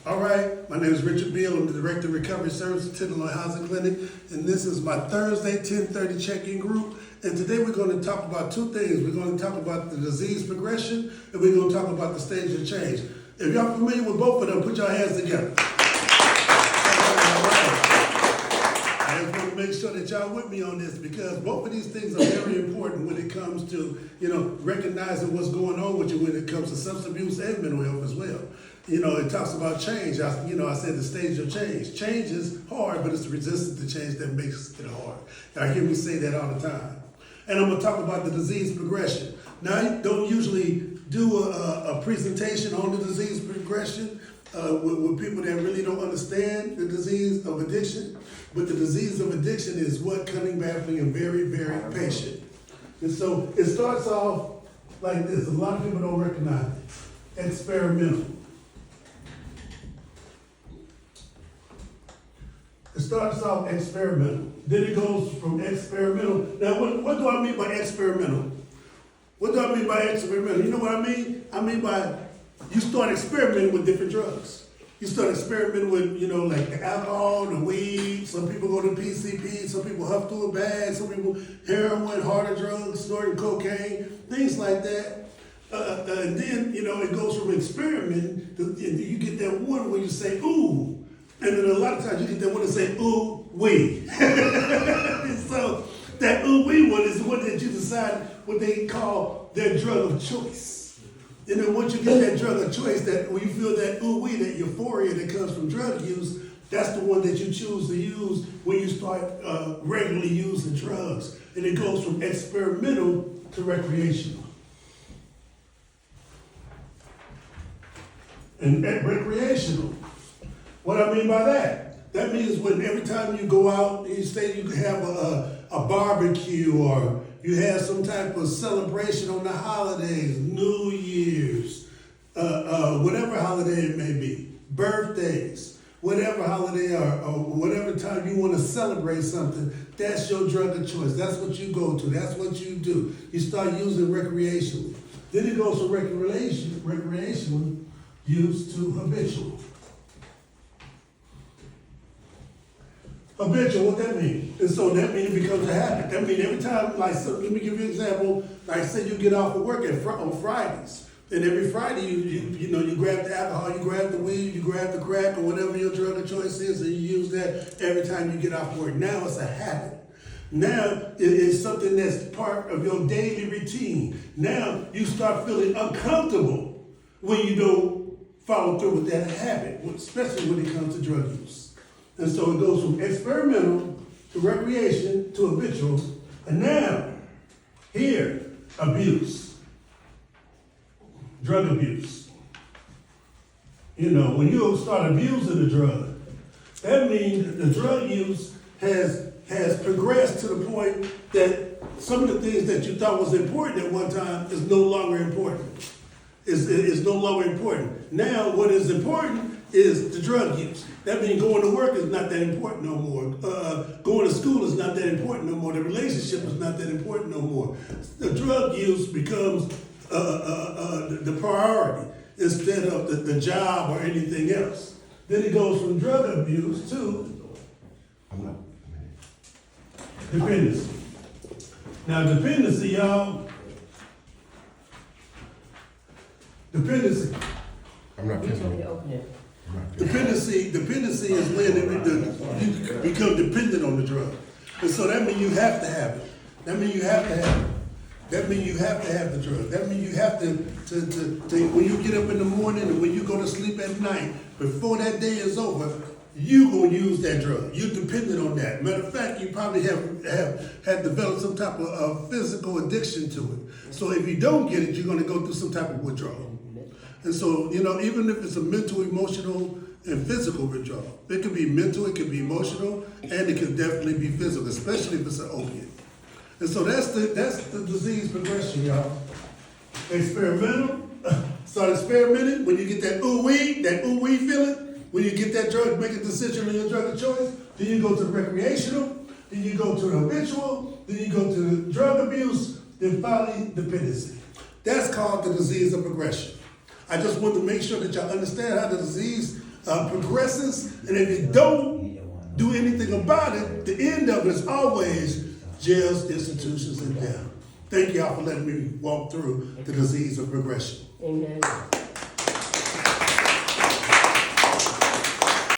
All right, my name is Richard Beal. I'm the Director of Recovery Services at Tenderloin Housing Clinic, and this is my Thursday 10:30 check-in group. And today we're going to talk about two things. We're going to talk about the disease progression, and we're going to talk about the stage of change. If y'all familiar with both of them, put your hands together. All right. I just want to make sure that y'all with me on this because both of these things are very important when it comes to, recognizing what's going on with you when it comes to substance abuse and mental health as well. It talks about change. I said the stage of change. Change is hard, but it's the resistance to change that makes it hard. I hear me say that all the time. And I'm going to talk about the disease progression. Now, I don't usually do a presentation on the disease progression with people that really don't understand the disease of addiction. But the disease of addiction is what Cunning, baffling, and very, very patient. And so it starts off like this. A lot of people don't recognize it. Experimental. It starts off experimental. Then it goes from experimental. Now, what do I mean by experimental? What do I mean by experimental? You know what I mean? I mean by you start experimenting with different drugs. You start experimenting with, like the alcohol, the weed. Some people go to PCP. Some people huff through a bag. Some people heroin, harder drugs, snorting cocaine, things like that. And then, it goes from experimenting to you get that one where you say, ooh. And then a lot of times you get that one to say, ooh, wee. So that ooh, wee one is the one that you decide what they call their drug of choice. And then once you get that drug of choice, that when you feel that ooh, wee, that euphoria that comes from drug use, that's the one that you choose to use when you start regularly using drugs. And it goes from experimental to recreational. And recreational. What I mean by that? That means when every time you go out, you say you have a barbecue or you have some type of celebration on the holidays, New Year's, whatever holiday it may be, birthdays, whatever holiday or whatever time you want to celebrate something, that's your drug of choice. That's what you go to. That's what you do. You start using recreationally. Then it goes from recreational use to habitual. Habitual, what that means? And so that means it becomes a habit. That means every time, let me give you an example. Like say you get off of work on Fridays. And every Friday you grab the alcohol, you grab the weed, you grab the crack or whatever your drug of choice is, and you use that every time you get off work. Now it's a habit. Now it is something that's part of your daily routine. Now you start feeling uncomfortable when you don't follow through with that habit, especially when it comes to drug use. And so it goes from experimental to recreation to habitual. And now, here, abuse. Drug abuse. When you start abusing the drug, that means the drug use has progressed to the point that some of the things that you thought was important at one time is no longer important. Is no longer important. Now, what is important is the drug use. That means going to work is not that important no more. Going to school is not that important no more. The relationship is not that important no more. The drug use becomes the priority instead of the job or anything else. Then it goes from drug abuse to dependency. Now, dependency, y'all. Dependency. I'm not kidding. Dependency is when you become dependent on the drug. And so that means you have to have it. That means you have to have it. That means you have to have the drug. That means you have to when you get up in the morning and when you go to sleep at night, before that day is over, you're going to use that drug. You're dependent on that. Matter of fact, you probably have developed some type of physical addiction to it. So if you don't get it, you're going to go through some type of withdrawal. And so, even if it's a mental, emotional, and physical withdrawal, it can be mental, it can be emotional, and it can definitely be physical, especially if it's an opiate. And so that's the disease progression, y'all. Experimental, start experimenting. When you get that ooh-wee feeling, when you get that drug, make a decision on your drug of choice, then you go to the recreational, then you go to the habitual, then you go to the drug abuse, then finally dependency. That's called the disease of progression. I just want to make sure that y'all understand how the disease progresses, and if you don't do anything about it, the end of it is always jails, institutions, and death. Thank y'all for letting me walk through the disease of progression. Amen.